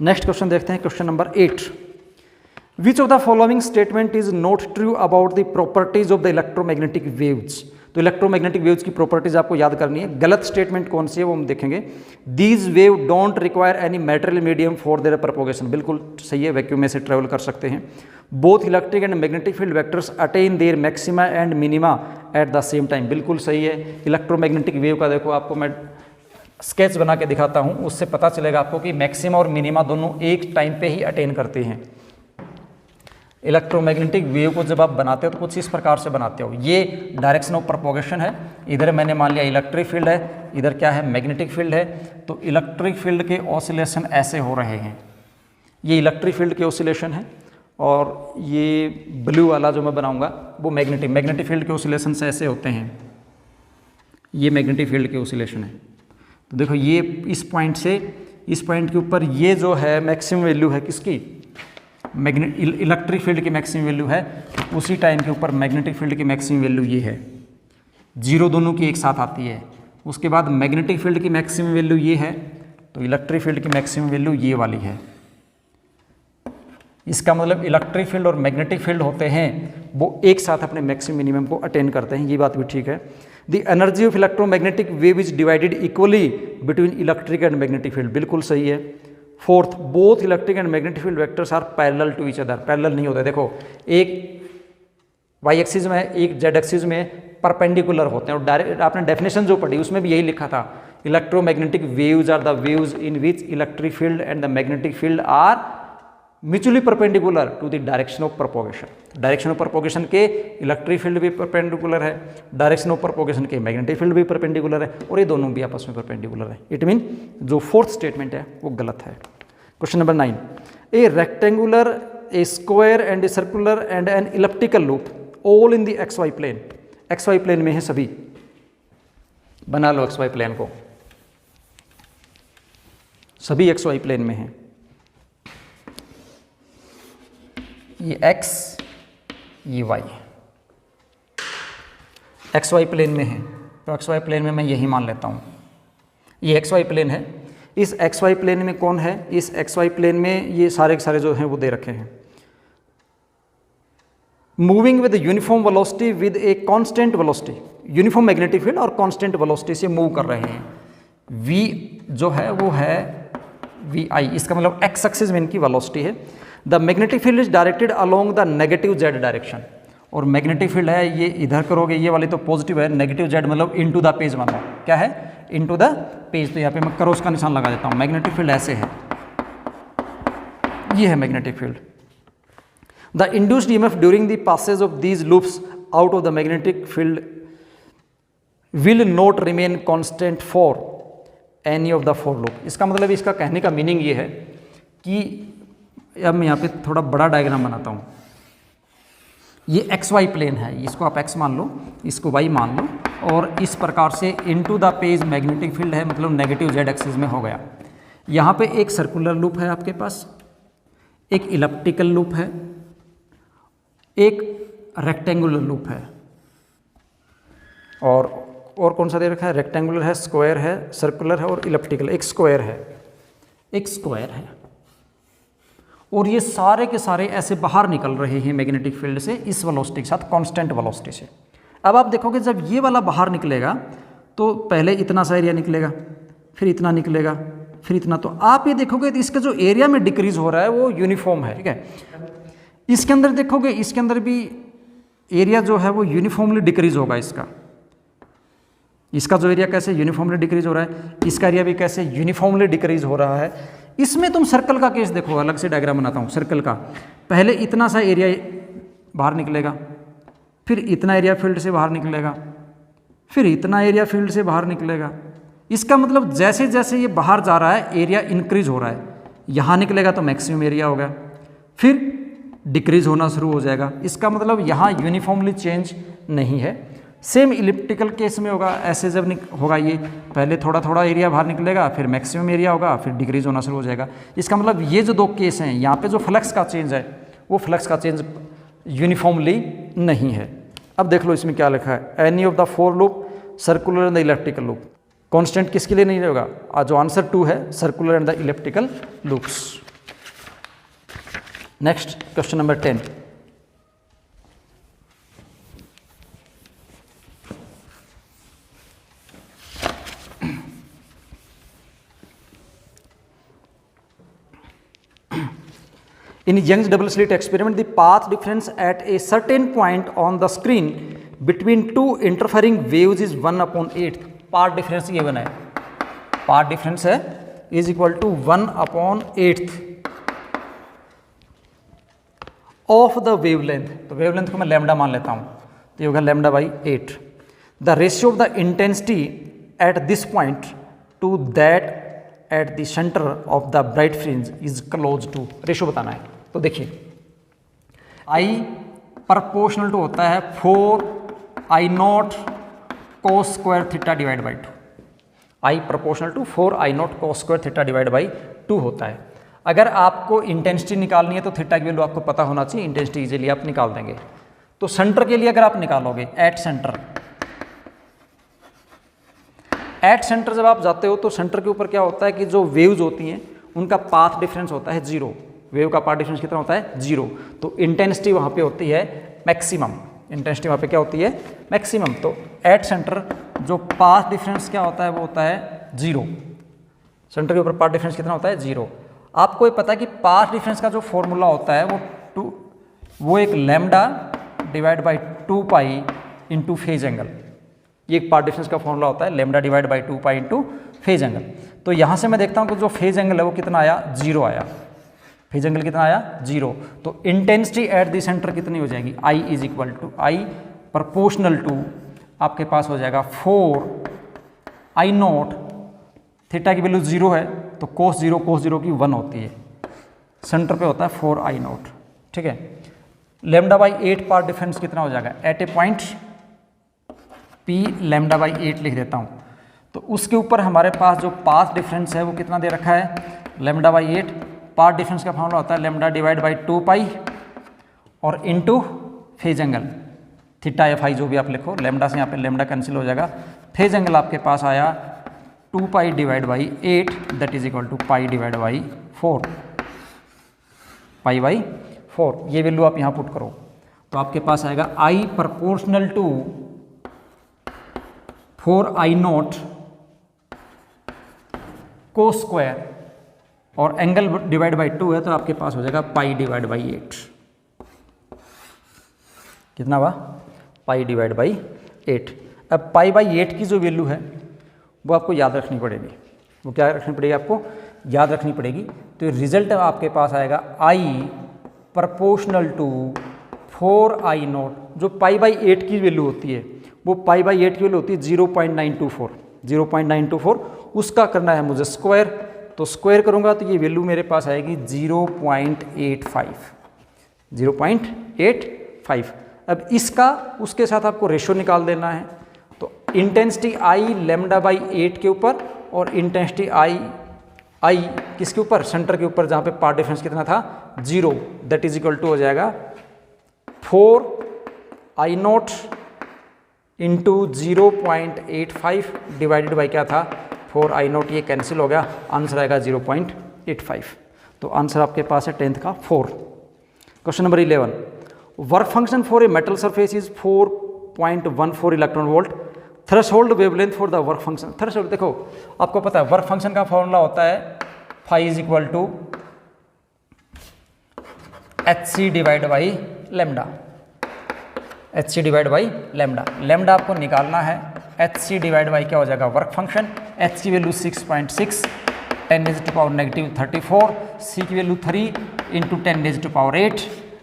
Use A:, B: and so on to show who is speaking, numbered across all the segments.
A: Next question देखते हैं, question number 8। Which of the following statement is not true about the properties of the electromagnetic waves. तो electromagnetic waves की properties आपको याद करनी है। गलत स्टेटमेंट कौन सी है वो हम देखेंगे। These wave don't require any material medium for their propagation, बिल्कुल सही है, वैक्यूम में से ट्रेवल कर सकते हैं। Both electric and magnetic field vectors attain their maxima and minima at the same time, बिल्कुल सही है। इलेक्ट्रोमैग्नेटिक वेव का देखो आपको मैं स्केच बना के दिखाता हूँ, उससे पता चलेगा आपको कि मैक्सिमा और मिनिमा दोनों एक टाइम पे ही अटेन करते हैं। इलेक्ट्रोमैग्नेटिक वेव को जब आप बनाते हो तो कुछ इस प्रकार से बनाते हो। ये डायरेक्शन ऑफ प्रोपोगेशन है, इधर मैंने मान लिया इलेक्ट्रिक फील्ड है, इधर क्या है मैग्नेटिक फील्ड है। तो इलेक्ट्रिक फील्ड के ऑसिलेशन ऐसे हो रहे हैं, ये इलेक्ट्रिक फील्ड के ऑसिलेशन है, और ये ब्लू वाला जो मैं बनाऊंगा वो मैग्नेटिक फील्ड के ऑसिलेशन से ऐसे होते हैं। ये मैग्नेटिक फील्ड के ऑसिलेशन है। तो देखो ये इस पॉइंट से इस पॉइंट के ऊपर ये जो है मैक्सिमम वैल्यू है किसकी, इलेक्ट्रिक फील्ड की मैक्सिमम वैल्यू है। उसी टाइम के ऊपर मैग्नेटिक फील्ड की मैक्सिमम वैल्यू ये है, जीरो दोनों की एक साथ आती है। उसके बाद मैग्नेटिक फील्ड की मैक्सिमम वैल्यू ये है, तो इलेक्ट्रिक फील्ड की मैक्सिमम वैल्यू ये वाली है। इसका मतलब इलेक्ट्रिक फील्ड और मैग्नेटिक फील्ड होते हैं वो एक साथ अपने मैक्सिमम मिनिमम को अटेन करते हैं, ये बात भी ठीक है। The energy of electromagnetic wave is divided equally between electric and magnetic field, बिल्कुल सही है। Fourth, both electric and magnetic field vectors are parallel to each other, parallel नहीं होते। देखो एक वाई एक्सिस में एक जेड एक्सिस में परपेंडिकुलर होते हैं, और डायरेक्ट आपने डेफिनेशन जो पढ़ी उसमें भी यही लिखा था, electromagnetic waves are the waves in which electric field and the magnetic field are mutually perpendicular to the direction of propagation. Direction of propagation के इलेक्ट्रिक फील्ड भी परपेंडिकुलर है, डायरेक्शन ऑफ प्रोपोगेशन के मैग्नेटिक फील्ड भी perpendicular है, और ये दोनों भी आपस में परपेंडिकुलर है। इट मीन जो फोर्थ स्टेटमेंट है वो गलत है। Question number 9, a rectangular, a square and a circular and an elliptical loop all in the X Y plane, X Y plane में है सभी, बना लो एक्स वाई प्लेन को, सभी एक्स वाई प्लेन में है। ये x ये y, एक्स वाई प्लेन में है, तो एक्स वाई प्लेन में मैं यही मान लेता हूँ ये एक्स वाई प्लेन है। इस एक्स वाई प्लेन में कौन है, इस एक्स वाई प्लेन में ये सारे के सारे जो हैं वो दे रखे हैं। Moving with uniform velocity with a constant velocity, uniform magnetic field और कांस्टेंट वेलोसिटी से मूव कर रहे हैं। v जो है वो है vi, इसका मतलब x एक्सिस में इनकी वेलोसिटी है। The magnetic field is directed along the negative Z direction, और मैग्नेटिक फील्ड है ये इधर करोगे, ये वाली तो पॉजिटिव है, नेगेटिव जेड मतलब इनटू द पेज मानो, क्या है इनटू द पेज। तो यहाँ पे मैं क्रॉस का निशान लगा देता हूँ। मैग्नेटिक फील्ड ऐसे है, ये है magnetic field. The induced EMF during the passage of these loops out of the magnetic field will not remain constant for any of the four loop. इसका मतलब इसका कहने का मीनिंग ये है कि अब मैं यहाँ पे थोड़ा बड़ा डायग्राम बनाता हूँ। ये एक्स वाई प्लेन है, इसको आप एक्स मान लो, इसको वाई मान लो, और इस प्रकार से into the page magnetic field है, मतलब नेगेटिव जेड एक्सिस में हो गया। यहाँ पे एक सर्कुलर लूप है आपके पास, एक इलिप्टिकल लूप है, एक रेक्टेंगुलर लूप है, और कौन सा दे रखा है, रेक्टेंगुलर है, स्क्वायर है, सर्कुलर है और इलिप्टिकल, एक स्क्वायर है, एक स्क्वायर है। और ये सारे के सारे ऐसे बाहर निकल रहे हैं मैग्नेटिक फील्ड से इस वेलोसिटी के साथ, कांस्टेंट वेलोसिटी से। अब आप देखोगे जब ये वाला बाहर निकलेगा तो पहले इतना सा एरिया निकलेगा, फिर इतना निकलेगा, फिर इतना। तो आप ये देखोगे तो इसका जो एरिया में डिक्रीज हो रहा है वो यूनिफॉर्म है, ठीक है। इसके अंदर देखोगे, इसके अंदर भी एरिया जो है वो यूनिफॉर्मली डिक्रीज होगा। इसका जो एरिया कैसे यूनिफॉर्मली डिक्रीज हो रहा है, इसका एरिया भी कैसे यूनिफॉर्मली डिक्रीज हो रहा है। इसमें तुम सर्कल का केस देखो, अलग से डायग्राम बनाता हूँ सर्कल का। पहले इतना सा एरिया बाहर निकलेगा, फिर इतना एरिया फील्ड से बाहर निकलेगा, फिर इतना एरिया फील्ड से बाहर निकलेगा। इसका मतलब जैसे जैसे ये बाहर जा रहा है एरिया इंक्रीज हो रहा है। यहाँ निकलेगा तो मैक्सिमम एरिया होगा, फिर डिक्रीज होना शुरू हो जाएगा। इसका मतलब यहाँ यूनिफॉर्मली चेंज नहीं है। सेम इलिप्टिकल केस में होगा, ऐसे जब होगा ये पहले थोड़ा थोड़ा एरिया बाहर निकलेगा, फिर मैक्सिमम एरिया होगा, फिर डिक्रीज होना शुरू हो जाएगा। इसका मतलब ये जो दो केस हैं, यहाँ पे जो फ्लक्स का चेंज है वो फ्लक्स का चेंज यूनिफॉर्मली नहीं है। अब देख लो इसमें क्या लिखा है, any of the four loop circular and the elliptical loop. Constant किसके लिए नहीं होगा, जो आंसर 2 है circular and the elliptical loops. Next question number 10. In Young's double slit experiment, the path difference at a certain point on the screen between two interfering waves is 1/8. Path difference given है, path difference है is equal to 1/8 of the wavelength. तो wavelength को मैं lambda मान लेता हूँ, तो ये होगा lambda by 8. The ratio of the intensity at this point to that at the centre of the bright fringe is close to. Ratio बताना है. तो देखिए I प्रपोर्शनल टू होता है 4I0 cos square theta divide by 2. I proportional to 4I0 cos square theta divide by 2 होता है. अगर आपको इंटेंसिटी निकालनी है तो थीटा की वैल्यू आपको पता होना चाहिए, इंटेंसिटी इजीली आप निकाल देंगे. तो सेंटर के लिए अगर आप निकालोगे एट सेंटर, एट सेंटर जब आप जाते हो तो सेंटर के ऊपर क्या होता है कि जो वेव्स होती हैं उनका पाथ डिफरेंस होता है 0. वेव का पाथ डिफरेंस कितना होता है 0. तो इंटेंसिटी वहाँ पे होती है मैक्सिमम, इंटेंसिटी वहाँ पे क्या होती है मैक्सिमम. तो एट सेंटर जो पाथ डिफरेंस क्या होता है वो होता है 0. सेंटर के ऊपर पाथ डिफरेंस कितना होता है 0. आपको ये पता है कि पाथ डिफरेंस का जो फॉर्मूला होता है वो एक lambda divide by 2 pi into phase angle. ये एक पाथ डिफरेंस का फॉर्मूला होता है lambda divide by 2 pi into phase angle. तो यहाँ से मैं देखता हूँ कि जो फेज एंगल है वो कितना आया 0 आया. फेज एंगल कितना आया 0. तो इंटेंसिटी एट द सेंटर कितनी हो जाएगी I is equal to I proportional to आपके पास हो जाएगा 4I0. थीटा की वैल्यू 0 है तो cos 0 की 1 होती है. सेंटर पे होता है 4I0. ठीक है. लैम्डा बाई 8 पाथ डिफरेंस कितना हो जाएगा at a point P lambda by 8 लिख देता हूँ. तो उसके ऊपर हमारे पास जो पाथ डिफरेंस है वो कितना दे रखा है लैम्डा बाई 8. पाथ डिफरेंस का फॉर्मूला होता है लैम्डा डिवाइड बाई 2 पाई और इनटू फेज एंगल थीटा या फाई जो भी आप लिखो. लैम्डा से यहाँ पे लैम्डा कैंसिल हो जाएगा. फेज एंगल आपके पास आया 2 pi divide by 8 that is equal to pi divide by 4. Pi by 4 ये वैल्यू आप यहाँ पुट करो तो आपके पास आएगा I proportional to 4I0 cos square और एंगल डिवाइड बाई 2 है तो आपके पास हो जाएगा पाई डिवाइड बाई 8. कितना हुआ पाई डिवाइड बाई 8. अब पाई बाई 8 की जो वैल्यू है वो आपको याद रखनी पड़ेगी. वो क्या रखनी पड़ेगी आपको याद रखनी पड़ेगी. तो रिजल्ट आपके पास आएगा I प्रपोर्शनल टू 4I0. जो पाई बाई 8 की वैल्यू होती है वो पाई बाई 8 की वैल्यू होती है 0.924. 0.924 उसका करना है मुझे स्क्वायर. तो स्क्वायर करूंगा तो ये वैल्यू मेरे पास आएगी 0.85. 0.85. अब इसका उसके साथ आपको रेशो निकाल देना है. तो इंटेंसिटी I लैम्डा बाई 8 के ऊपर और इंटेंसिटी I किसके ऊपर सेंटर के ऊपर जहाँ पे पाथ डिफरेंस कितना था 0 दैट इज इक्वल टू हो जाएगा 4I0 इंटू 0.85 डिवाइडेड बाई क्या था 4I0. ये कैंसिल हो गया. आंसर आएगा 0.85. तो आंसर आपके पास है 10th का 4. Question number 11. Work function for a metal surface is 4.14 electron volt. Threshold wavelength for the work function. Threshold देखो आपको पता है वर्क फंक्शन का फॉर्मूला होता है phi is equal to HC divide by lambda. HC divide by lambda. Lambda आपको निकालना है. HC डिवाइड बाई क्या हो जाएगा वर्क फंक्शन. H की value 6.6 10 raise to power negative 34. C की value 3 into 10 raise to power 8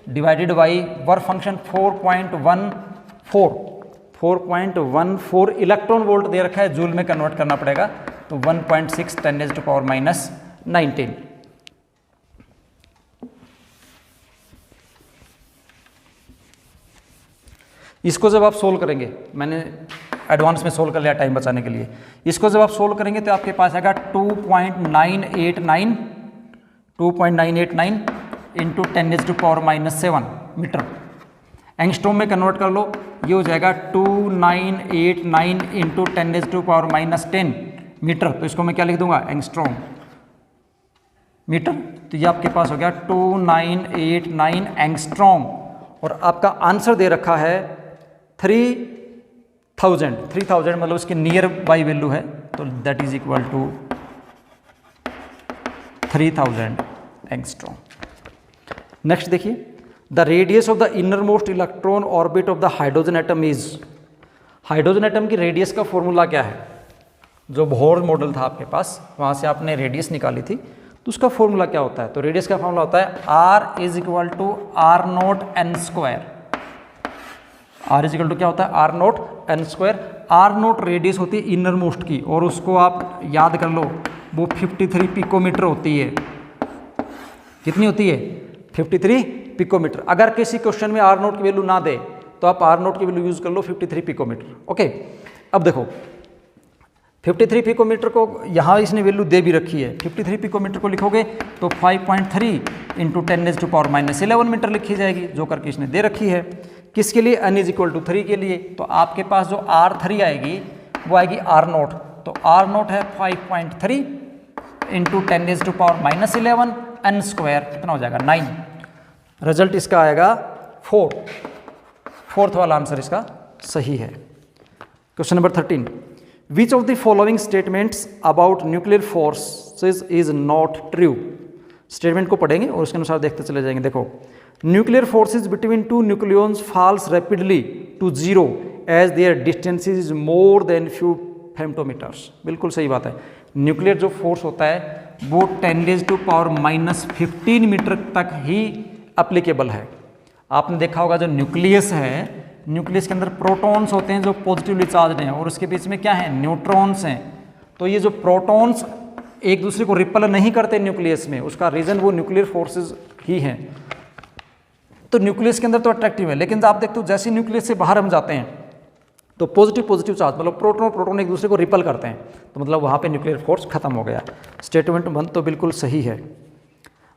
A: divided by work function 4.14 electron volt दे रखा है. जूल में कन्वर्ट करना पड़ेगा तो 1.6 10 रेज़ टू पावर माइनस 19. इसको जब आप सोल्व करेंगे, मैंने एडवांस में सोल्व कर लिया टाइम बचाने के लिए. इसको जब आप सोल्व करेंगे तो आपके पास आएगा 2.989 into 10 raise to power minus 7 metre. Angstrom में कन्वर्ट कर लो ये हो जाएगा 2989 into 10 raise to power minus 10 metre. तो इसको मैं क्या लिख दूंगा एंगस्ट्रॉम. मीटर। तो ये आपके पास हो गया 2989 एंगस्ट्रॉम, और आपका आंसर दे रखा है 3000 मतलब उसके नियर बाई वैल्यू है, तो that is equal to 3000 angstrom. Next देखिए, the radius of the inner most electron orbit of the hydrogen atom is, hydrogen atom की रेडियस का फॉर्मूला क्या है? जो बोहर मॉडल था आपके पास, वहाँ से आपने रेडियस निकाली थी, तो उसका फॉर्मूला क्या होता है? तो रेडियस का फॉर्मूला होता है R is equal to R naught N square. R is equal to क्या होता है? R naught N square. R naught radius होती है इनर मोस्ट की, और उसको आप याद कर लो, वो 53 पिकोमीटर होती है। कितनी होती है? 53 पिकोमीटर। अगर किसी क्वेश्चन में आर नोट की वैल्यू ना दे तो आप आर नोट की वैल्यू यूज कर लो 53 पिकोमीटर। ओके, अब देखो 53 पिकोमीटर को यहाँ इसने वैल्यू दे भी रखी है। 53 पिकोमीटर को लिखोगे तो 5.3 इंटू 10⁻⁻11 मीटर लिखी जाएगी, जो करके इसने दे रखी है। किसके लिए? n इज इक्वल टू 3 के लिए। तो आपके पास जो R3 आएगी वो आएगी R नोट। तो R नोट है 5.3 इंटू 10⁻⁻11 n स्क्वायर, कितना हो जाएगा? 9। रिजल्ट इसका आएगा 4। फोर्थ वाला आंसर इसका सही है। Question number 13, which of the following statements about nuclear forces is not true? Statement को पढ़ेंगे और उसके अनुसार देखते चले जाएंगे। देखो, nuclear forces between two nucleons falls rapidly to zero as their distance is more than few femtometres. बिल्कुल सही बात है। न्यूक्लियर जो फोर्स होता है वो 10⁻⁻15 मीटर तक ही अप्लीकेबल है। आपने देखा होगा जो न्यूक्लियस है, न्यूक्लियस के अंदर प्रोटॉन्स होते हैं जो पॉजिटिवली चार्ज्ड हैं, और उसके बीच में क्या है? न्यूट्रॉन्स हैं। तो ये जो प्रोटॉन्स एक दूसरे को रिपल नहीं करते न्यूक्लियस में, उसका रीजन वो न्यूक्लियर फोर्सेज ही हैं। तो न्यूक्लियस के अंदर तो अट्रैक्टिव है, लेकिन आप देखते हो जैसे न्यूक्लियस से बाहर हम जाते हैं तो पॉजिटिव चार्ज मतलब प्रोटॉन एक दूसरे को रिपल करते हैं, तो मतलब वहाँ पे न्यूक्लियर फोर्स खत्म हो गया। स्टेटमेंट 1 तो बिल्कुल सही है।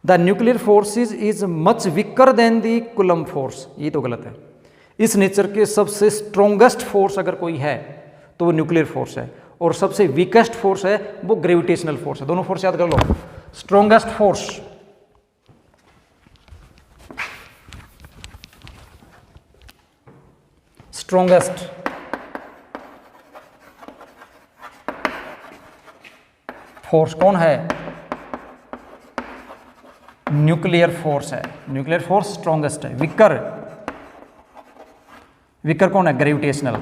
A: The nuclear forces is much weaker then the coulomb force, ये तो गलत है। इस नेचर के सबसे स्ट्रोंगेस्ट फोर्स अगर कोई है तो वो न्यूक्लियर फोर्स है, और सबसे वीकेस्ट फोर्स है वो ग्रेविटेशनल फोर्स है। दोनों फोर्स याद कर लो। स्ट्रोंगेस्ट फोर्स फोर्स कौन है? न्यूक्लियर फोर्स है। न्यूक्लियर फोर्स स्ट्रोंगेस्ट है। विकर कौन है? ग्रेविटेशनल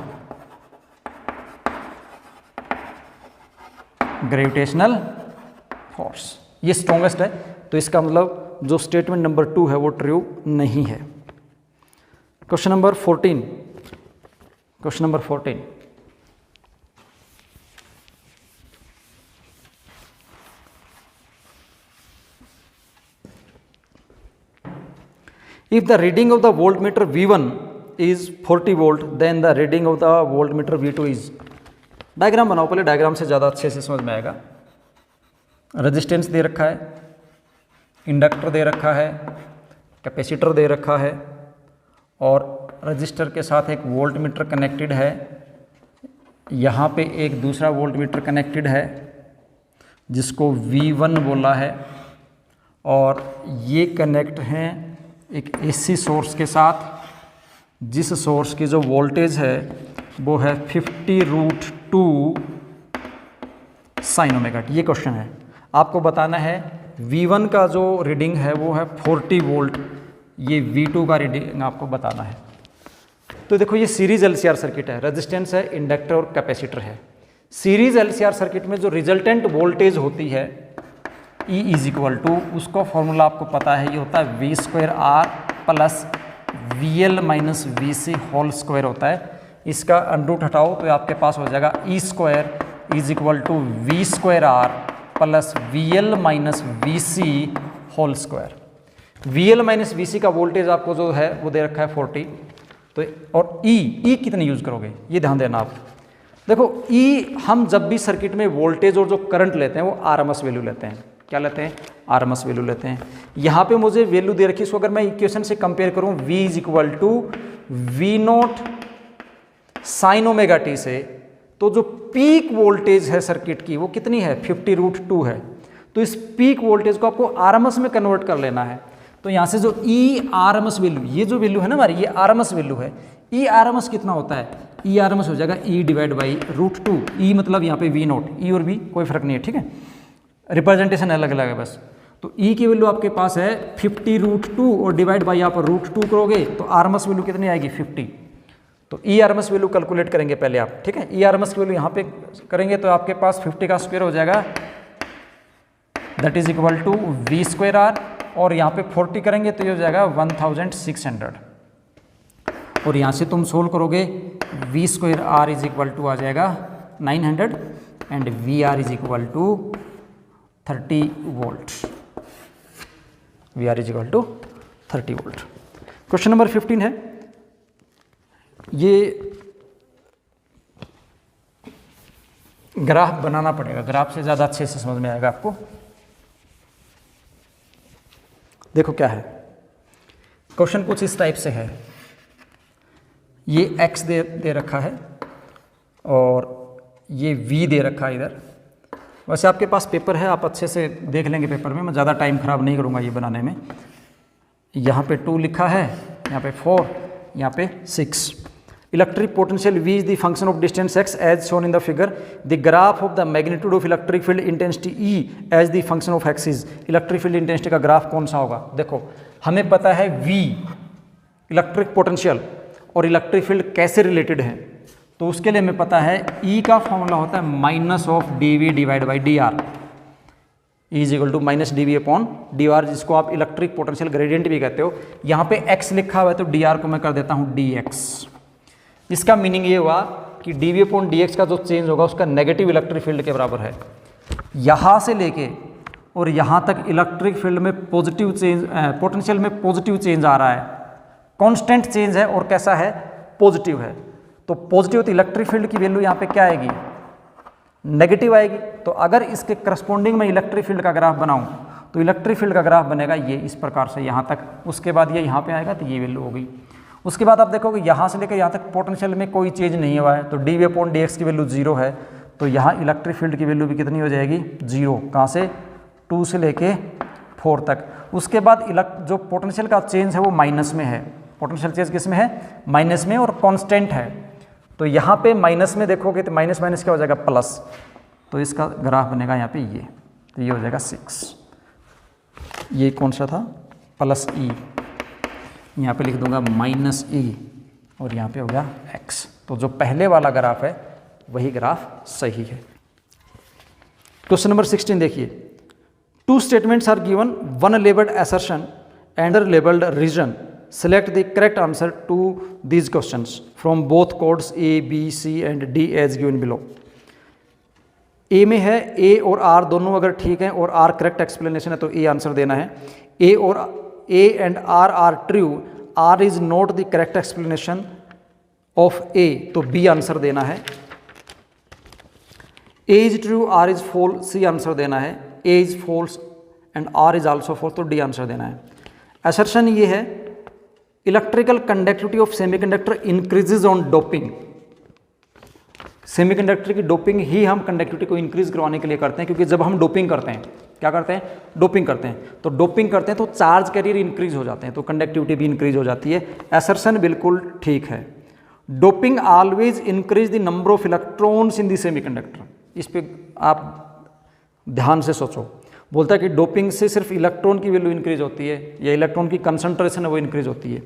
A: फोर्स, ये स्ट्रोंगेस्ट है। तो इसका मतलब जो स्टेटमेंट नंबर 2 है वो ट्रू नहीं है। Question number 14, if the reading of the voltmeter V1 is 40 volt, then the reading of the voltmeter V2 is, diagram बनाओ पहले, डायग्राम से ज़्यादा अच्छे से समझ में आएगा। रेजिस्टेंस दे रखा है, इंडक्टर दे रखा है, कैपेसिटर दे रखा है, और रजिस्टर के साथ एक वोल्टमीटर कनेक्टेड है। यहाँ पे एक दूसरा वोल्टमीटर कनेक्टेड है जिसको V1 बोला है, और ये कनेक्ट हैं एक AC सोर्स के साथ, जिस सोर्स की जो वोल्टेज है वो है 50√2 sin ओमेगा टी। ये क्वेश्चन है, आपको बताना है V1 का जो रीडिंग है वो है 40 वोल्ट, ये V2 का रीडिंग आपको बताना है। तो देखो ये सीरीज LCR सर्किट है, रेजिस्टेंस है, इंडक्टर और कैपेसिटर है। सीरीज LCR सर्किट में जो रिजल्टेंट वोल्टेज होती है E इज इक्वल टू, उसका फॉर्मूला आपको पता है, ये होता है V²R plus VL minus VC whole square होता है। इसका अंडरूट हटाओ तो आपके पास हो जाएगा E² is equal to V²R plus VL minus VC whole square. VL minus VC का वोल्टेज आपको जो है वो दे रखा है 40, तो और E कितने यूज़ करोगे ये ध्यान देना आप। देखो E हम जब भी सर्किट में वोल्टेज और जो करंट लेते हैं वो RMS वैल्यू लेते हैं। क्या लेते हैं? RMS वैल्यू लेते हैं। यहाँ पे मुझे वैल्यू दे रखी है, इसको अगर मैं इक्वेशन से कंपेयर करूँ V is equal to V0 sine omega T से, तो जो पीक वोल्टेज है सर्किट की वो कितनी है? 50√2 है। तो इस पीक वोल्टेज को आपको आरएमएस में कन्वर्ट कर लेना है। तो यहाँ से जो ई आरएमएस वैल्यू, ये जो वैल्यू है ना हमारी, ये आरएमएस वैल्यू है। ई आरएमएस कितना होता है? ई आरएमएस हो जाएगा ई डिवाइड बाई √2। ई मतलब यहाँ पे वी नॉट, ई और वी कोई फर्क नहीं है, ठीक है, रिप्रेजेंटेशन अलग अलग है बस। तो ई की वैल्यू आपके पास है 50√2 और डिवाइड बाई यहाँ पर √2 करोगे तो आरएमएस वैल्यू कितनी आएगी? 50। तो ई आरएमएस वैल्यू कैलकुलेट करेंगे पहले आप, ठीक है। ई आरएमएस की वैल्यू यहाँ पे करेंगे तो आपके पास 50 का स्क्वायर हो जाएगा, that is equal to V²R, और यहाँ पे 40 करेंगे तो ये हो जाएगा 1600। और यहाँ से तुम सोल्व करोगे, V²R इज इक्वल टू आ जाएगा 900 and VR is equal to 30 volt. VR is equal to 30 volt. Question number 15 है, ये ग्राफ बनाना पड़ेगा, ग्राफ से ज़्यादा अच्छे से समझ में आएगा आपको। देखो क्या है, क्वेश्चन कुछ इस टाइप से है, ये x दे रखा है और ये v दे रखा है इधर। वैसे आपके पास पेपर है, आप अच्छे से देख लेंगे पेपर में, मैं ज़्यादा टाइम ख़राब नहीं करूँगा ये बनाने में। यहाँ पे 2 लिखा है, यहाँ पे 4, यहाँ पे 6। Electric potential V is the function of distance x as shown in the figure. The graph of the magnitude of electric field intensity E as the function of x is. Electric field intensity का graph कौन सा होगा? देखो हमें पता है V electric potential और electric field कैसे रिलेटेड हैं, तो उसके लिए हमें पता है E का फॉर्मूला होता है -dV divide by dr। E is equal to -dV upon dr, जिसको आप इलेक्ट्रिक पोटेंशियल ग्रेडियंट भी कहते हो। यहाँ पे x लिखा हुआ है तो dr को मैं कर देता हूँ dx। इसका मीनिंग ये हुआ कि dV अपॉन dx का जो चेंज होगा उसका नेगेटिव इलेक्ट्रिक फील्ड के बराबर है। यहाँ से लेके और यहाँ तक इलेक्ट्रिक फील्ड में पॉजिटिव चेंज, पोटेंशियल में पॉजिटिव चेंज आ रहा है, कांस्टेंट चेंज है और कैसा है? पॉजिटिव है। तो पॉजिटिव तो इलेक्ट्रिक फील्ड की वैल्यू यहाँ पे क्या आएगी? नेगेटिव आएगी। तो अगर इसके करस्पॉन्डिंग में इलेक्ट्रिक फील्ड का ग्राफ बनाऊं तो इलेक्ट्रिक फील्ड का ग्राफ बनेगा ये इस प्रकार से यहाँ तक, उसके बाद ये यहाँ पे आएगा तो ये वैल्यू हो गई। उसके बाद आप देखोगे यहाँ से लेकर यहाँ तक पोटेंशियल में कोई चेंज नहीं हुआ है, तो dV अपॉन dx की वैल्यू 0 है, तो यहाँ इलेक्ट्रिक फील्ड की वैल्यू भी कितनी हो जाएगी? 0। कहाँ से? 2 से लेके 4 तक। उसके बाद जो पोटेंशियल का चेंज है वो माइनस में है। पोटेंशियल चेंज किस में है? माइनस में, और कांस्टेंट है। तो यहाँ पे माइनस में देखोगे तो माइनस माइनस क्या हो जाएगा? प्लस। तो इसका ग्राफ बनेगा यहाँ पे ये, तो ये हो जाएगा 6। ये कौन सा था? +E। यहाँ पे लिख दूंगा -E और यहाँ पे हो गया x। तो जो पहले वाला ग्राफ है वही ग्राफ सही है। क्वेश्चन नंबर 16 देखिए, 2 statements are given, one labelled assertion and another labeled reason. Select the correct answer to these questions from both codes A, B, C and D as given below. A में है A और R दोनों अगर ठीक हैं और R correct explanation है तो A आंसर देना है। A and R are true, R is not the correct explanation of A, तो B आंसर देना है। A is true, R is false, C answer देना है। A is false and R is also false, तो D answer देना है। Assertion ये है, electrical conductivity of semiconductor increases on doping. Semiconductor की डोपिंग ही हम कंडक्टिविटी को इंक्रीज करवाने के लिए करते हैं, क्योंकि जब हम डोपिंग करते हैं, क्या करते हैं? डोपिंग करते हैं। तो डोपिंग करते हैं तो चार्ज कैरियर इंक्रीज हो जाते हैं, तो कंडक्टिविटी भी इंक्रीज हो जाती है। असर्शन बिल्कुल ठीक है। Doping always increase the number of electrons in the semiconductor. इस पे आप ध्यान से सोचो। बोलता है कि डोपिंग से सिर्फ इलेक्ट्रॉन की वैल्यू इंक्रीज होती है या इलेक्ट्रॉन की कंसंट्रेशन है वो इंक्रीज होती है।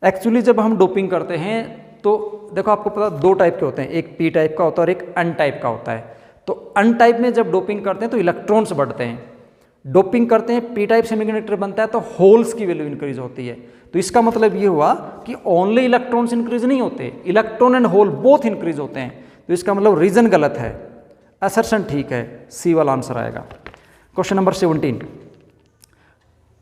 A: एक्चुअली जब हम डोपिंग करते हैं तो देखो आपको पता 2 टाइप के होते हैं, एक पी टाइप का होता है और एक अन टाइप का होता है। तो अन टाइप में जब डोपिंग करते हैं तो इलेक्ट्रॉन्स बढ़ते हैं, डोपिंग करते हैं पी टाइप सेमीकंडक्टर बनता है तो होल्स की वैल्यू इंक्रीज होती है। तो इसका मतलब ये हुआ कि ओनली इलेक्ट्रॉन्स इंक्रीज नहीं होते, electron and hole both increase होते हैं। तो इसका मतलब रीजन गलत है, असर्शन ठीक है, सी वाला आंसर आएगा। क्वेश्चन नंबर 17,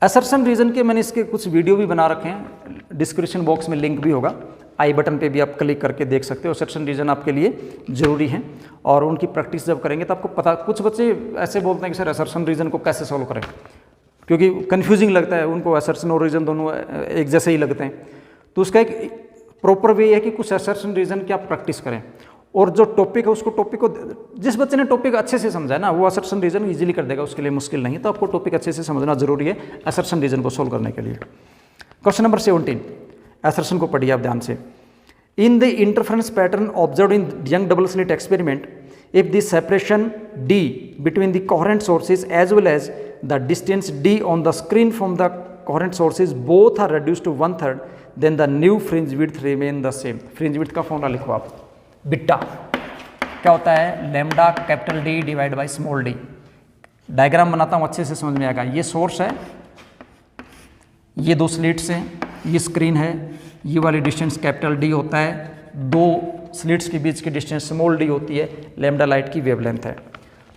A: असर्शन रीजन के मैंने इसके कुछ वीडियो भी बना रखे हैं, डिस्क्रिप्शन बॉक्स में लिंक भी होगा, आई बटन पे भी आप क्लिक करके देख सकते हो। असर्शन रीजन आपके लिए ज़रूरी हैं और उनकी प्रैक्टिस जब करेंगे तो आपको पता। कुछ बच्चे ऐसे बोलते हैं कि सर असर्शन रीजन को कैसे सॉल्व करें, क्योंकि कन्फ्यूजिंग लगता है उनको, असर्शन और रीजन दोनों एक जैसे ही लगते हैं। तो उसका एक प्रॉपर वे है कि कुछ असर्शन रीजन की आप प्रैक्टिस करें और जो टॉपिक है उसको टॉपिक को, जिस बच्चे ने टॉपिक अच्छे से समझा है ना वो असर्शन रीजन इजीली कर देगा, उसके लिए मुश्किल नहीं है। तो आपको टॉपिक अच्छे से समझना जरूरी है असर्शन रीजन को सोल्व करने के लिए। क्वेश्चन नंबर 17, असर्शन को पढ़िए आप ध्यान से। In the interference pattern observed in young double slit experiment, if the separation d between the coherent sources as well as the distance d on the screen from the coherent sources both are reduced to 1/3, then the new fringe width remain the same। fringe width का formula लिखो आप, beta क्या होता है, lambda capital D divide by small D. Diagram बनाता हूँ अच्छे से समझ में आएगा। ये सोर्स है, ये दो स्लिट्स हैं, ये स्क्रीन है, ये वाली डिस्टेंस कैपिटल डी होता है, दो स्लिट्स के बीच की डिस्टेंस स्मॉल डी होती है, लैम्डा लाइट की वेवलेंथ है।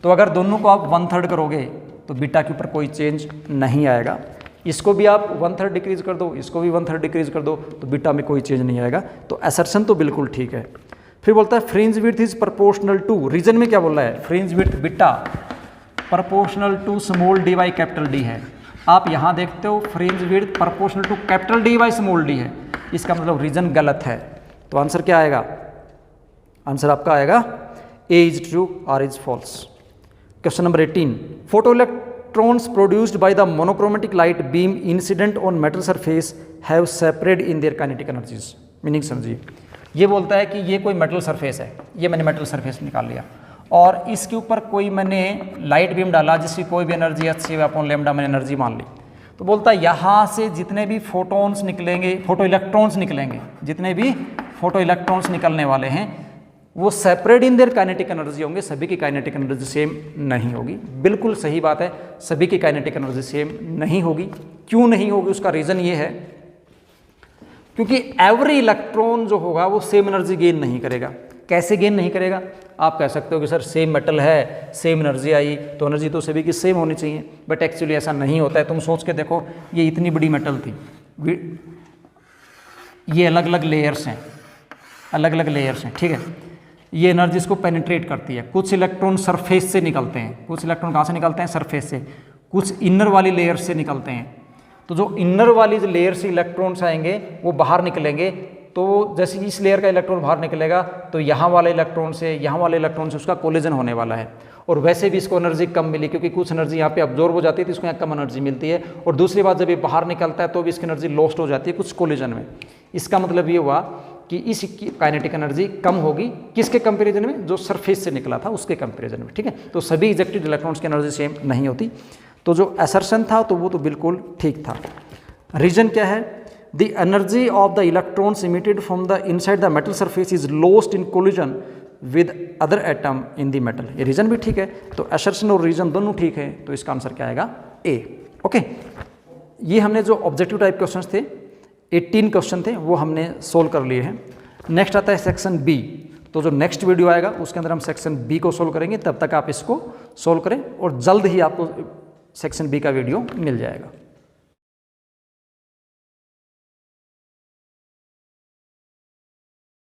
A: तो अगर दोनों को आप 1/3 करोगे तो बीटा के ऊपर कोई चेंज नहीं आएगा। इसको भी आप 1/3 डिक्रीज कर दो, इसको भी 1/3 डिक्रीज कर दो तो बीटा में कोई चेंज नहीं आएगा। तो असर्शन तो बिल्कुल ठीक है। फिर बोलता है fringe width is proportional to, reason में क्या बोल रहा है, fringe width beta proportional to small D by capital D है। आप यहाँ देखते हो fringe width proportional to capital D by small D है, इसका मतलब रीजन गलत है। तो आंसर क्या आएगा, आंसर आपका आएगा A is true R is false. Question number 18, photo electrons produced by the monochromatic light beam incident on metal surface have separate in their kinetic energies. Meaning समझिए, ये बोलता है कि ये कोई मेटल सरफेस है, ये मैंने मेटल सरफेस निकाल लिया और इसके ऊपर कोई मैंने लाइट बीम डाला जिसकी कोई भी एनर्जी अच्छी है अपॉन लैम्डा मैंने एनर्जी मान ली। तो बोलता है यहाँ से जितने भी फोटोन्स निकलेंगे, फोटो इलेक्ट्रॉन्स निकलेंगे, जितने भी फोटो इलेक्ट्रॉन्स निकलने वाले हैं वो separate in their kinetic energy होंगे, सभी की काइनेटिक एनर्जी सेम नहीं होगी। बिल्कुल सही बात है, सभी की काइनेटिक एनर्जी सेम नहीं होगी। क्यों नहीं होगी, उसका रीज़न ये है क्योंकि एवरी इलेक्ट्रॉन जो होगा वो सेम एनर्जी गेन नहीं करेगा। कैसे गेन नहीं करेगा, आप कह सकते हो कि सर सेम मेटल है, सेम एनर्जी आई तो एनर्जी तो सभी की सेम होनी चाहिए, बट एक्चुअली ऐसा नहीं होता है। तुम सोच के देखो, ये इतनी बड़ी मेटल थी, ये अलग अलग लेयर्स हैं, अलग अलग लेयर्स हैं, ठीक है। ये एनर्जी इसको पेनिट्रेट करती है। कुछ इलेक्ट्रॉन सरफेस से निकलते हैं, कुछ इलेक्ट्रॉन कहाँ से निकलते हैं, सरफेस से, कुछ इनर वाली लेयर से निकलते हैं। तो जो इनर वाली जो लेयर से इलेक्ट्रॉन्स आएंगे वो बाहर निकलेंगे, तो जैसे इस लेयर का इलेक्ट्रॉन बाहर निकलेगा तो यहाँ वाले इलेक्ट्रॉन से यहाँ वाले इलेक्ट्रॉन से उसका कोलिजन होने वाला है। और वैसे भी इसको एनर्जी कम मिली क्योंकि कुछ एनर्जी यहाँ पे अब्जॉर्ब हो जाती है तो इसको यहाँ कम एनर्जी मिलती है। और दूसरी बात, जब ये बाहर निकलता है तो भी इसकी एनर्जी लॉस्ट हो जाती है कुछ कोलिजन में। इसका मतलब ये हुआ कि इस काइनेटिक एनर्जी कम होगी किसके कंपैरिजन में, जो सरफेस से निकला था उसके कंपैरिजन में, ठीक है। तो सभी इजेक्टेड इलेक्ट्रॉन्स की एनर्जी सेम नहीं होती। तो जो असर्शन था तो वो तो बिल्कुल ठीक था। रीजन क्या है, the energy of the electrons emitted from the inside the metal surface is lost in collision with other atom in the metal. ये रीजन भी ठीक है, तो असर्शन और रीजन दोनों ठीक है, तो इसका आंसर क्या आएगा, ए। ओके, ये हमने जो ऑब्जेक्टिव टाइप क्वेश्चन थे 18 क्वेश्चन थे वो हमने सोल्व कर लिए हैं। नेक्स्ट आता है सेक्शन बी। तो जो नेक्स्ट वीडियो आएगा उसके अंदर हम सेक्शन बी को सोल्व करेंगे, तब तक आप इसको सोल्व करें और जल्द ही आपको सेक्शन बी का वीडियो मिल जाएगा।